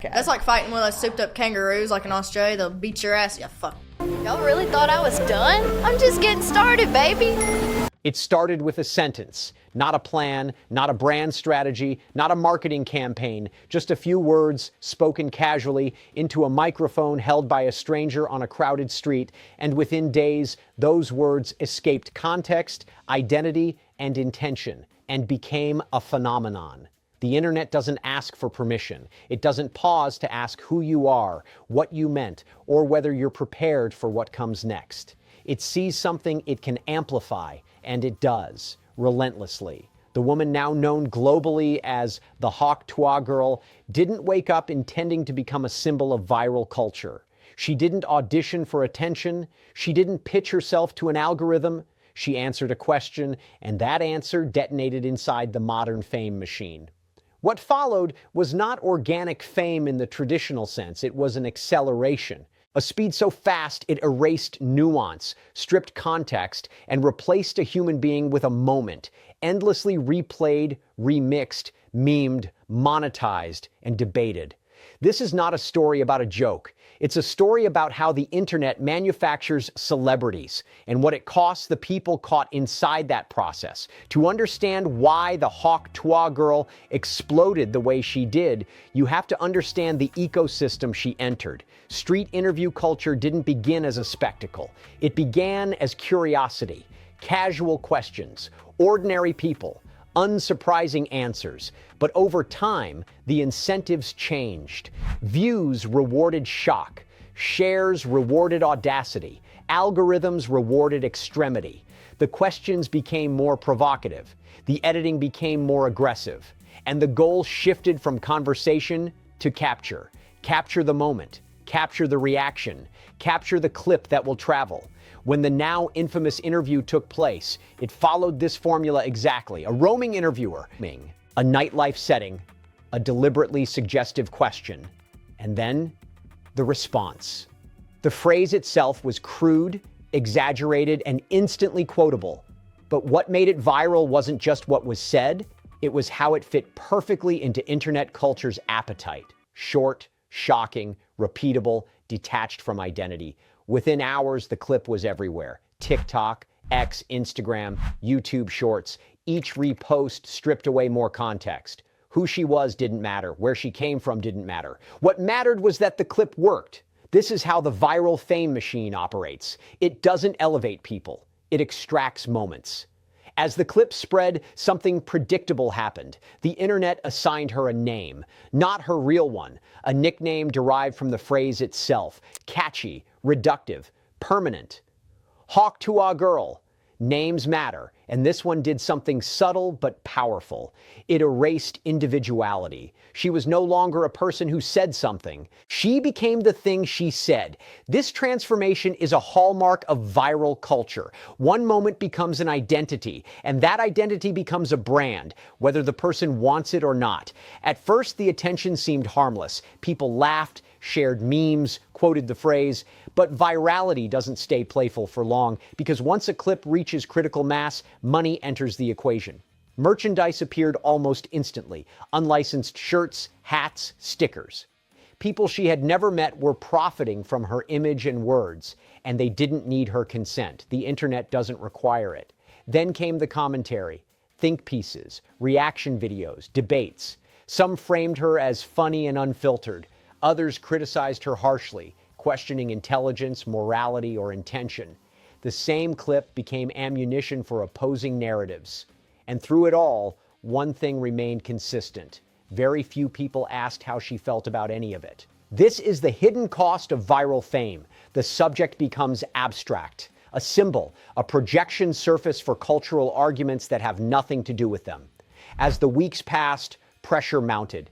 That's like fighting one of those souped up kangaroos like in Australia. They'll beat your ass. Yeah, fuck. Y'all really thought I was done? I'm just getting started, baby. It started with a sentence, not a plan, not a brand strategy, not a marketing campaign, just a few words spoken casually into a microphone held by a stranger on a crowded street, and within days, those words escaped context, identity, and intention, and became a phenomenon. The internet doesn't ask for permission. It doesn't pause to ask who you are, what you meant, or whether you're prepared for what comes next. It sees something it can amplify, and it does, relentlessly. The woman now known globally as the Tuah Girl didn't wake up intending to become a symbol of viral culture. She didn't audition for attention. She didn't pitch herself to an algorithm. She answered a question, and that answer detonated inside the modern fame machine. What followed was not organic fame in the traditional sense. It was an acceleration. A speed so fast it erased nuance, stripped context, and replaced a human being with a moment, endlessly replayed, remixed, memed, monetized, and debated. This is not a story about a joke. It's a story about how the internet manufactures celebrities and what it costs the people caught inside that process. To understand why the Tuah Girl exploded the way she did, you have to understand the ecosystem she entered. Street interview culture didn't begin as a spectacle. It began as curiosity, casual questions, ordinary people, unsurprising answers. But over time, the incentives changed. Views rewarded shock. Shares rewarded audacity. Algorithms rewarded extremity. The questions became more provocative. The editing became more aggressive. And the goal shifted from conversation to capture. Capture the moment. Capture the reaction. Capture the clip that will travel. When the now infamous interview took place, it followed this formula exactly. A roaming interviewer, a nightlife setting, a deliberately suggestive question, and then the response. The phrase itself was crude, exaggerated, and instantly quotable. But what made it viral wasn't just what was said, it was how it fit perfectly into internet culture's appetite. Short, shocking, repeatable, detached from identity. Within hours, the clip was everywhere. TikTok, X, Instagram, YouTube Shorts. Each repost stripped away more context. Who she was didn't matter. Where she came from didn't matter. What mattered was that the clip worked. This is how the viral fame machine operates. It doesn't elevate people. It extracts moments. As the clip spread, something predictable happened. The internet assigned her a name, not her real one, a nickname derived from the phrase itself, catchy, reductive, permanent. Tuah Girl. Names matter, and this one did something subtle but powerful. It erased individuality. She was no longer a person who said something. She became the thing she said. This transformation is a hallmark of viral culture. One moment becomes an identity, and that identity becomes a brand, whether the person wants it or not. At first, the attention seemed harmless. People laughed, shared memes, quoted the phrase, but virality doesn't stay playful for long, because once a clip reaches critical mass, money enters the equation. Merchandise appeared almost instantly. Unlicensed shirts, hats, stickers. People she had never met were profiting from her image and words, and they didn't need her consent. The internet doesn't require it. Then came the commentary, think pieces, reaction videos, debates. Some framed her as funny and unfiltered. Others criticized her harshly, questioning intelligence, morality, or intention. The same clip became ammunition for opposing narratives. And through it all, one thing remained consistent. Very few people asked how she felt about any of it. This is the hidden cost of viral fame. The subject becomes abstract, a symbol, a projection surface for cultural arguments that have nothing to do with them. As the weeks passed, pressure mounted.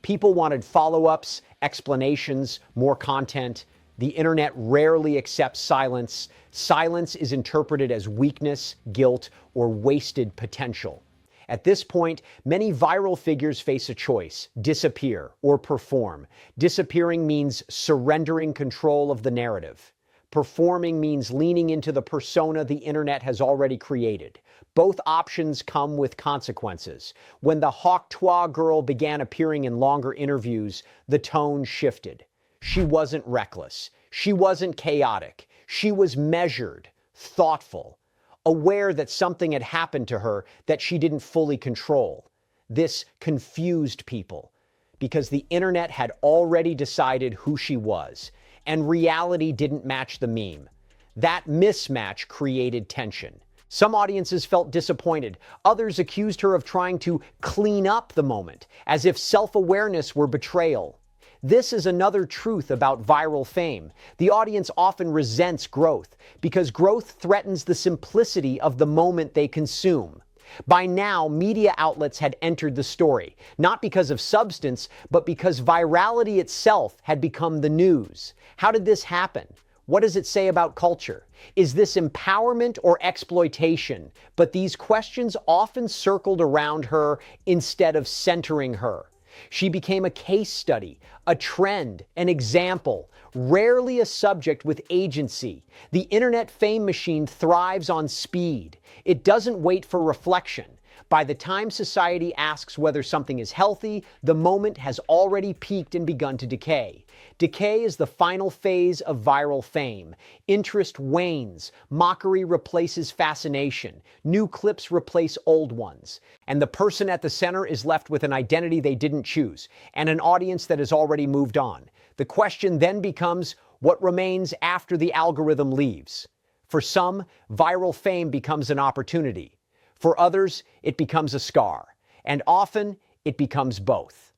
People wanted follow-ups, explanations, more content. The internet rarely accepts silence. Silence is interpreted as weakness, guilt, or wasted potential. At this point, many viral figures face a choice: disappear or perform. Disappearing means surrendering control of the narrative. Performing means leaning into the persona the internet has already created. Both options come with consequences. When the Tuah Girl began appearing in longer interviews, the tone shifted. She wasn't reckless. She wasn't chaotic. She was measured, thoughtful, aware that something had happened to her that she didn't fully control. This confused people because the internet had already decided who she was, and reality didn't match the meme. That mismatch created tension. Some audiences felt disappointed. Others accused her of trying to clean up the moment, as if self-awareness were betrayal. This is another truth about viral fame. The audience often resents growth because growth threatens the simplicity of the moment they consume. By now, media outlets had entered the story, not because of substance, but because virality itself had become the news. How did this happen? What does it say about culture? Is this empowerment or exploitation? But these questions often circled around her instead of centering her. She became a case study, a trend, an example, rarely a subject with agency. The internet fame machine thrives on speed. It doesn't wait for reflection. By the time society asks whether something is healthy, the moment has already peaked and begun to decay. Decay is the final phase of viral fame. Interest wanes, mockery replaces fascination, new clips replace old ones, and the person at the center is left with an identity they didn't choose, and an audience that has already moved on. The question then becomes, what remains after the algorithm leaves? For some, viral fame becomes an opportunity. For others, it becomes a scar, and often it becomes both.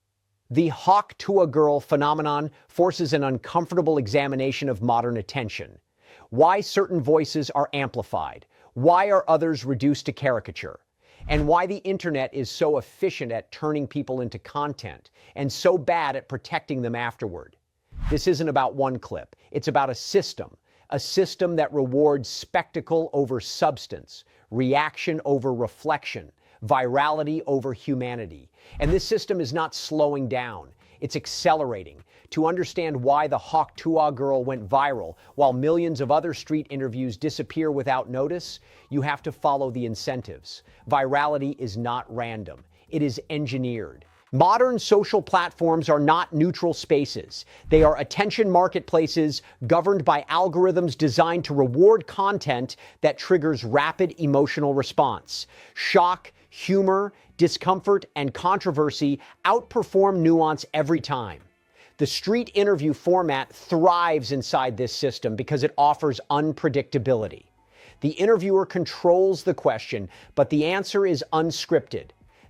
The Tuah Girl phenomenon forces an uncomfortable examination of modern attention. Why certain voices are amplified, why are others reduced to caricature, and why the internet is so efficient at turning people into content and so bad at protecting them afterward. This isn't about one clip, it's about a system that rewards spectacle over substance, reaction over reflection, virality over humanity. And this system is not slowing down, it's accelerating. To understand why the Tuah Girl went viral while millions of other street interviews disappear without notice, you have to follow the incentives. Virality is not random, it is engineered. Modern social platforms are not neutral spaces. They are attention marketplaces governed by algorithms designed to reward content that triggers rapid emotional response. Shock, humor, discomfort, and controversy outperform nuance every time. The street interview format thrives inside this system because it offers unpredictability. The interviewer controls the question, but the answer is unscripted.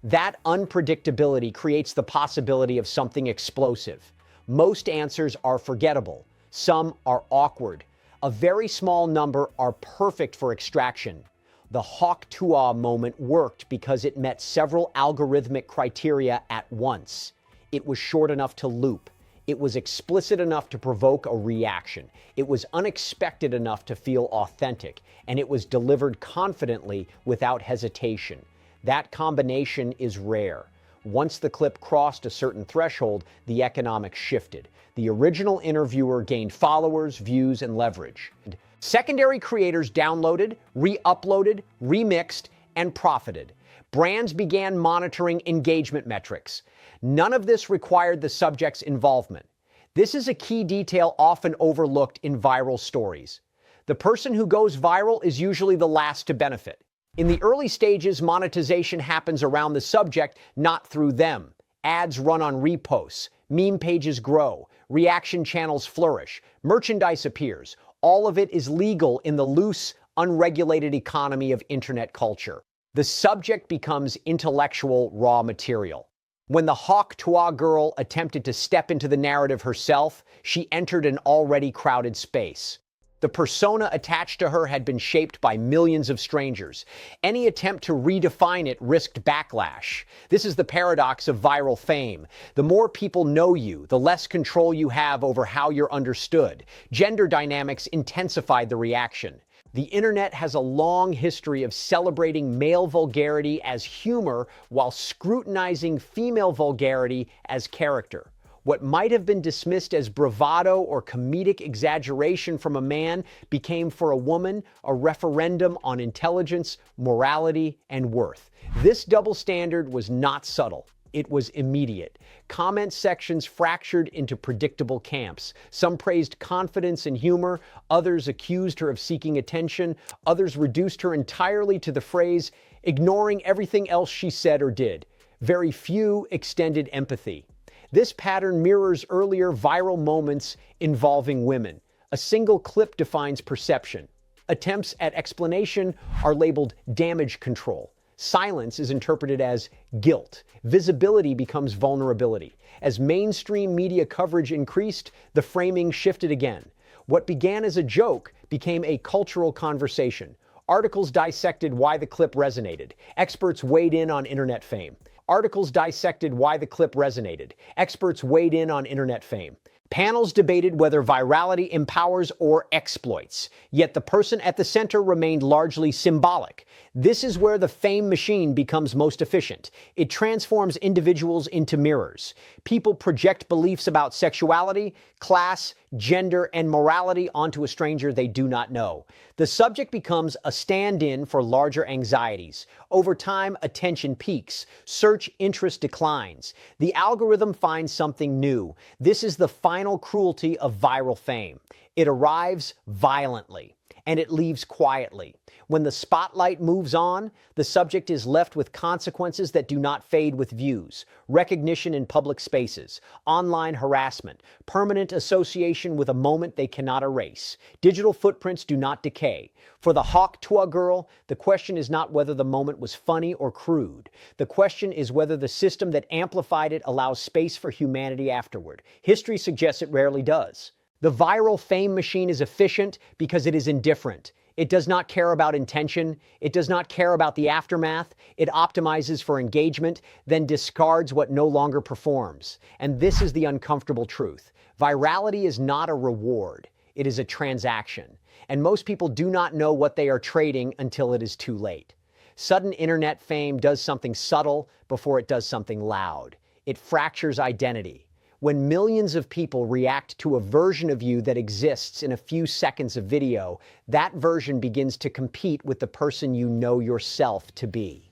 That unpredictability creates the possibility of something explosive. Most answers are forgettable. Some are awkward. A very small number are perfect for extraction. The Tuah moment worked because it met several algorithmic criteria at once. It was short enough to loop. It was explicit enough to provoke a reaction. It was unexpected enough to feel authentic. And it was delivered confidently without hesitation. That combination is rare. Once the clip crossed a certain threshold, the economics shifted. The original interviewer gained followers, views, and leverage. Secondary creators downloaded, re-uploaded, remixed, and profited. Brands began monitoring engagement metrics. None of this required the subject's involvement. This is a key detail often overlooked in viral stories. The person who goes viral is usually the last to benefit. In the early stages, monetization happens around the subject, not through them. Ads run on reposts, meme pages grow, reaction channels flourish, merchandise appears. All of it is legal in the loose, unregulated economy of internet culture. The subject becomes intellectual raw material. When the Tuah Girl attempted to step into the narrative herself, she entered an already crowded space. The persona attached to her had been shaped by millions of strangers. Any attempt to redefine it risked backlash. This is the paradox of viral fame. The more people know you, the less control you have over how you're understood. Gender dynamics intensified the reaction. The internet has a long history of celebrating male vulgarity as humor while scrutinizing female vulgarity as character. What might have been dismissed as bravado or comedic exaggeration from a man became for a woman a referendum on intelligence, morality, and worth. This double standard was not subtle. It was immediate. Comment sections fractured into predictable camps. Some praised confidence and humor, others accused her of seeking attention, others reduced her entirely to the phrase, ignoring everything else she said or did. Very few extended empathy. This pattern mirrors earlier viral moments involving women. A single clip defines perception. Attempts at explanation are labeled damage control. Silence is interpreted as guilt. Visibility becomes vulnerability. As mainstream media coverage increased, the framing shifted again. What began as a joke became a cultural conversation. Articles dissected why the clip resonated. Experts weighed in on internet fame. Articles dissected why the clip resonated. Experts weighed in on internet fame. Panels debated whether virality empowers or exploits, yet the person at the center remained largely symbolic. This is where the fame machine becomes most efficient. It transforms individuals into mirrors. People project beliefs about sexuality, class, gender, and morality onto a stranger they do not know. The subject becomes a stand-in for larger anxieties. Over time, attention peaks. Search interest declines. The algorithm finds something new. This is the final cruelty of viral fame. It arrives violently, and it leaves quietly. When the spotlight moves on, the subject is left with consequences that do not fade with views. Recognition in public spaces, online harassment, permanent association with a moment they cannot erase. Digital footprints do not decay. For the hawk Tuah Girl, the question is not whether the moment was funny or crude. The question is whether the system that amplified it allows space for humanity afterward. History suggests it rarely does. The viral fame machine is efficient because it is indifferent. It does not care about intention. It does not care about the aftermath. It optimizes for engagement, then discards what no longer performs. And this is the uncomfortable truth. Virality is not a reward. It is a transaction. And most people do not know what they are trading until it is too late. Sudden internet fame does something subtle before it does something loud. It fractures identity. When millions of people react to a version of you that exists in a few seconds of video, that version begins to compete with the person you know yourself to be.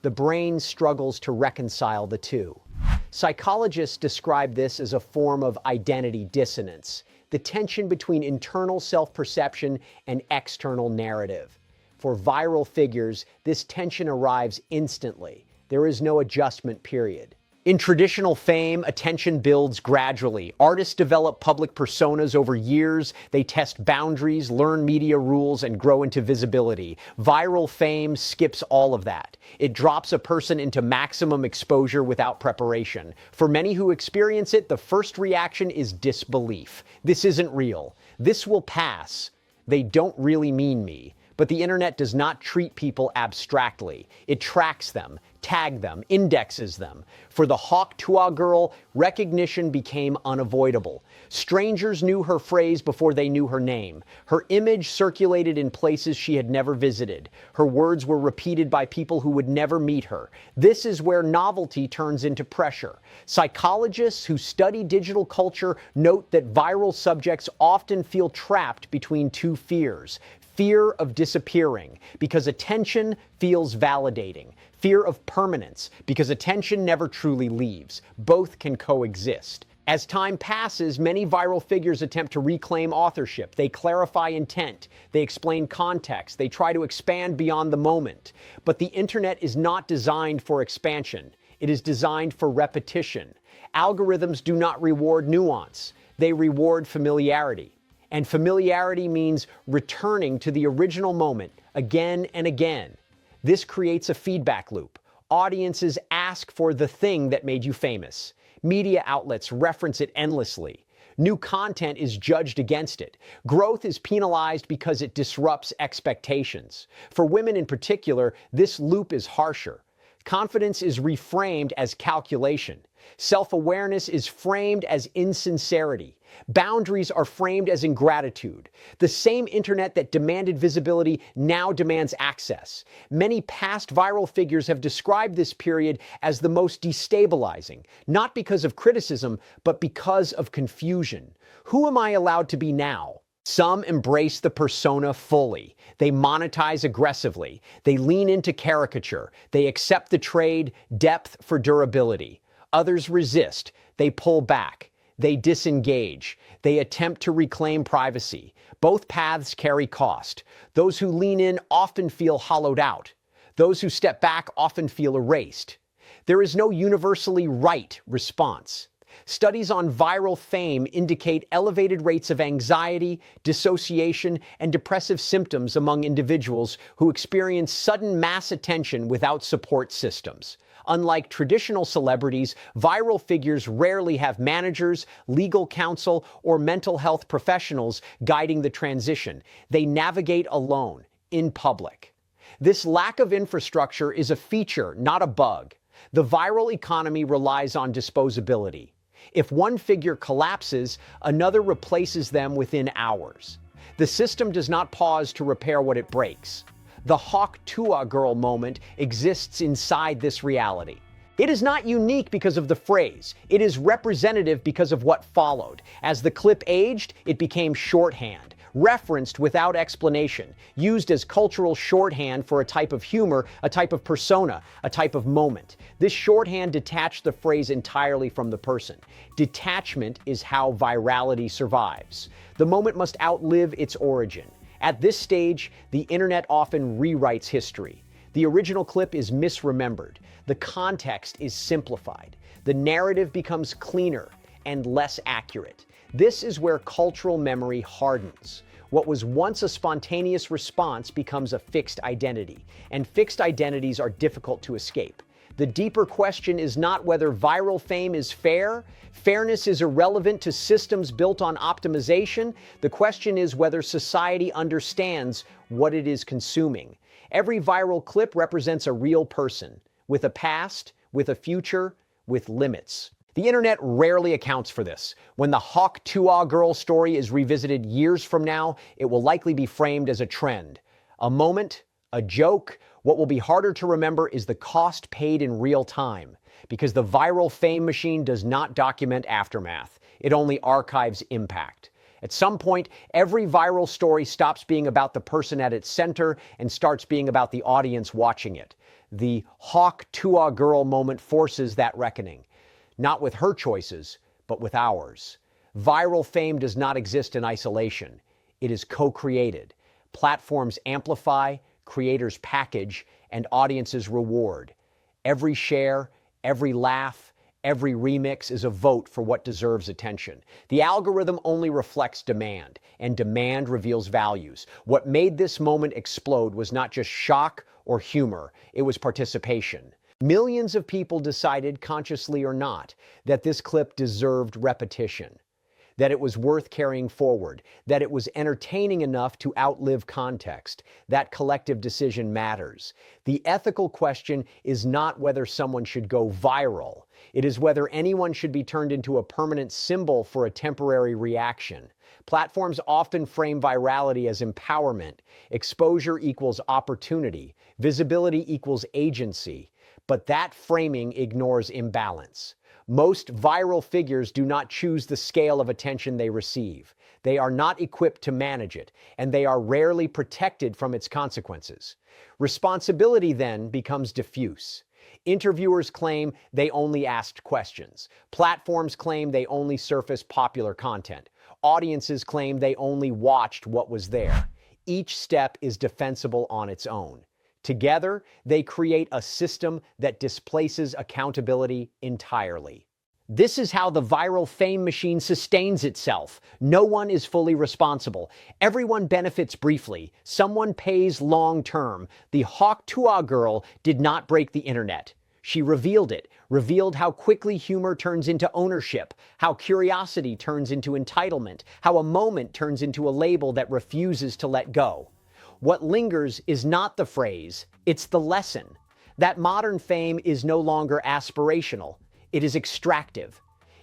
The brain struggles to reconcile the two. Psychologists describe this as a form of identity dissonance, the tension between internal self-perception and external narrative. For viral figures, this tension arrives instantly. There is no adjustment period. In traditional fame, attention builds gradually. Artists develop public personas over years. They test boundaries, learn media rules, and grow into visibility. Viral fame skips all of that. It drops a person into maximum exposure without preparation. For many who experience it, the first reaction is disbelief. This isn't real. This will pass. They don't really mean me. But the internet does not treat people abstractly. It tracks them, tags them, indexes them. For the hawk Tuah Girl, recognition became unavoidable. Strangers knew her phrase before they knew her name. Her image circulated in places she had never visited. Her words were repeated by people who would never meet her. This is where novelty turns into pressure. Psychologists who study digital culture note that viral subjects often feel trapped between two fears. Fear of disappearing, because attention feels validating. Fear of permanence, because attention never truly leaves. Both can coexist. As time passes, many viral figures attempt to reclaim authorship. They clarify intent. They explain context. They try to expand beyond the moment. But the internet is not designed for expansion. It is designed for repetition. Algorithms do not reward nuance. They reward familiarity. And familiarity means returning to the original moment again and again. This creates a feedback loop. Audiences ask for the thing that made you famous. Media outlets reference it endlessly. New content is judged against it. Growth is penalized because it disrupts expectations. For women in particular, this loop is harsher. Confidence is reframed as calculation. Self-awareness is framed as insincerity. Boundaries are framed as ingratitude. The same internet that demanded visibility now demands access. Many past viral figures have described this period as the most destabilizing, not because of criticism, but because of confusion. Who am I allowed to be now? Some embrace the persona fully. They monetize aggressively. They lean into caricature. They accept the trade, depth for durability. Others resist. They pull back. They disengage. They attempt to reclaim privacy. Both paths carry cost. Those who lean in often feel hollowed out. Those who step back often feel erased. There is no universally right response. Studies on viral fame indicate elevated rates of anxiety, dissociation, and depressive symptoms among individuals who experience sudden mass attention without support systems. Unlike traditional celebrities, viral figures rarely have managers, legal counsel, or mental health professionals guiding the transition. They navigate alone, in public. This lack of infrastructure is a feature, not a bug. The viral economy relies on disposability. If one figure collapses, another replaces them within hours. The system does not pause to repair what it breaks. The Tuah Girl moment exists inside this reality. It is not unique because of the phrase. It is representative because of what followed. As the clip aged, it became shorthand, referenced without explanation, used as cultural shorthand for a type of humor, a type of persona, a type of moment. This shorthand detached the phrase entirely from the person. Detachment is how virality survives. The moment must outlive its origin. At this stage, the internet often rewrites history. The original clip is misremembered. The context is simplified. The narrative becomes cleaner and less accurate. This is where cultural memory hardens. What was once a spontaneous response becomes a fixed identity, and fixed identities are difficult to escape. The deeper question is not whether viral fame is fair. Fairness is irrelevant to systems built on optimization. The question is whether society understands what it is consuming. Every viral clip represents a real person, with a past, with a future, with limits. The internet rarely accounts for this. When the Tuah Girl story is revisited years from now, it will likely be framed as a trend. A moment, a joke. What will be harder to remember is the cost paid in real time, because the viral fame machine does not document aftermath. It only archives impact. At some point, every viral story stops being about the person at its center and starts being about the audience watching it. The Tuah Girl moment forces that reckoning. Not with her choices, but with ours. Viral fame does not exist in isolation. It is co-created. Platforms amplify, creators package, and audiences reward. Every share, every laugh, every remix is a vote for what deserves attention. The algorithm only reflects demand, and demand reveals values. What made this moment explode was not just shock or humor, it was participation. Millions of people decided, consciously or not, that this clip deserved repetition, that it was worth carrying forward, that it was entertaining enough to outlive context. That collective decision matters. The ethical question is not whether someone should go viral. It is whether anyone should be turned into a permanent symbol for a temporary reaction. Platforms often frame virality as empowerment. Exposure equals opportunity. Visibility equals agency. But that framing ignores imbalance. Most viral figures do not choose the scale of attention they receive. They are not equipped to manage it, and they are rarely protected from its consequences. Responsibility then becomes diffuse. Interviewers claim they only asked questions. Platforms claim they only surfaced popular content. Audiences claim they only watched what was there. Each step is defensible on its own. Together, they create a system that displaces accountability entirely. This is how the viral fame machine sustains itself. No one is fully responsible. Everyone benefits briefly. Someone pays long-term. The Tuah Girl did not break the internet. She revealed it, revealed how quickly humor turns into ownership, how curiosity turns into entitlement, how a moment turns into a label that refuses to let go. What lingers is not the phrase, it's the lesson. That modern fame is no longer aspirational. It is extractive.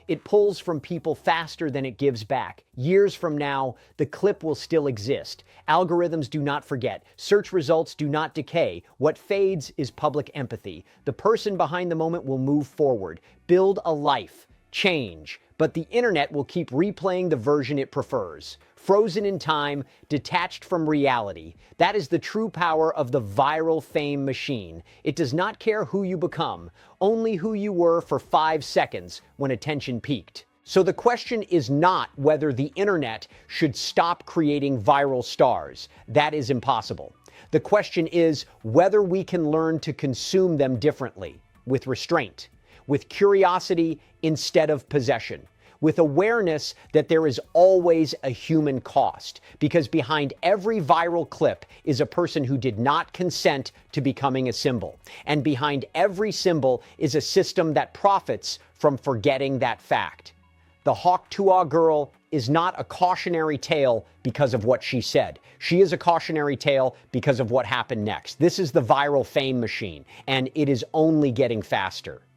It pulls from people faster than it gives back. Years from now, the clip will still exist. Algorithms do not forget. Search results do not decay. What fades is public empathy. The person behind the moment will move forward, build a life, change. But the internet will keep replaying the version it prefers. Frozen in time, detached from reality. That is the true power of the viral fame machine. It does not care who you become, only who you were for 5 seconds when attention peaked. So the question is not whether the internet should stop creating viral stars. That is impossible. The question is whether we can learn to consume them differently, with restraint, with curiosity instead of possession, with awareness that there is always a human cost, because behind every viral clip is a person who did not consent to becoming a symbol. And behind every symbol is a system that profits from forgetting that fact. The Tuah Girl is not a cautionary tale because of what she said. She is a cautionary tale because of what happened next. This is the viral fame machine, and it is only getting faster.